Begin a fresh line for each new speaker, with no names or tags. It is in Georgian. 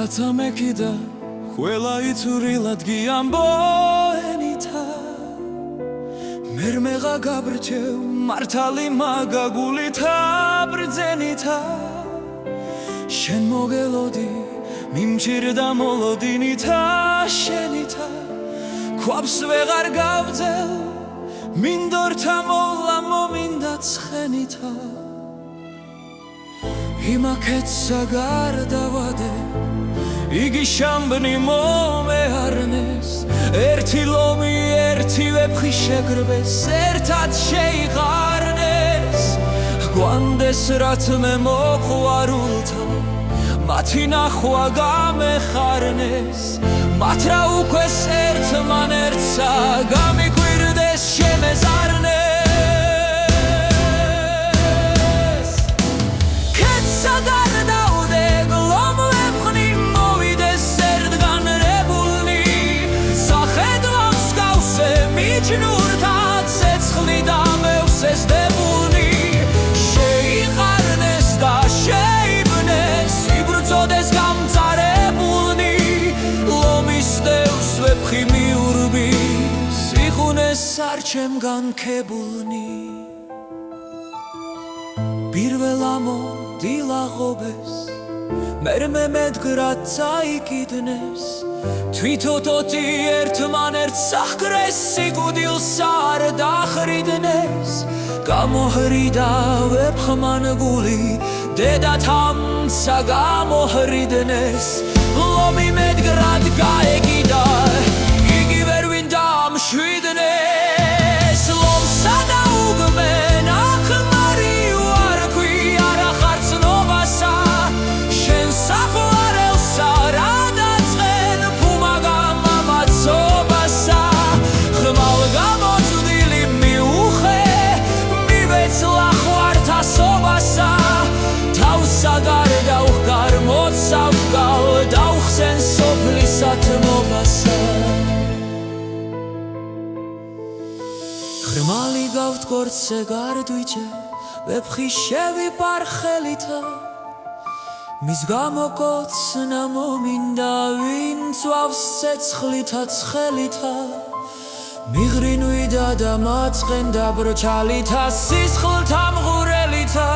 რაცა მეკიდა ყველა იცურილად გიამბოენითა მერმეღა გაბრჩევ მართალი მაგაგულითა ბრძენითა შენ მოგელოდი მიმჭირდა მოლოდინითა შენითა ქვაბს ვეღარ გავძელ მინდორთა მოლა მომინდა ცხენითა იმაკეცა გარდავადე იგი შამბნი მომეარნეს ერთი ლომი ერთი ვეფხი შეგრბეს ერთად შეიყარნეს გვანდეს რაც მე მოყვარულთა მათი ნახვა გამეხარნეს მათ რა უქვეს ერთმანერთსა გამიკვირდეს შემეზარნეს კეცა გარდაუდე გლომ ვეფხნი მოვიდეს ერთგან რებულნი სახედავს გავსე მიჯნურთა ცეცხლი და მევსეს დებულნი შეიყარნეს და შეიბნეს იბრძოდეს გამწარებულნი ლომის დევს ვეფხი მიურბის იხუნეს არჩემგან ქებულნი პირველ ამოდილაღობეს მერმე მედგრად წაიკიდნეს თვითოთოთი ერთმანერთს აღგრეს სიკვდილს არ დახრიდნეს გამოჰრიდა ვეფხმან გული დედათ ამცა გამოჰრიდნეს ლომი მედგრად გაეკიდა იგი ვერ ვინ დამშვიდნეს ლომსა დაუგმენ ახმარი ვარქვი არა ხარცნობასა შენ საყვარელსა რა დაწყენ ფუმაგამ ამაცობასა ხმალ გამოწვდილი მიუხე მივეცლა ხვართასობასა თავსა გარდაუხგარ მოწავგალ დაუხსენ სოფლის ათმობასა ხრმალი გავთქორცე გარდვიჭე ვეფხი შევიპარ ხელითა მის გამოკოცნა მომინდა ვინ წვავს ცეცხლითა ცხელითა მიღრინვიდა და მაწყენდა ბროჩალითა სისხლთა მღურელითა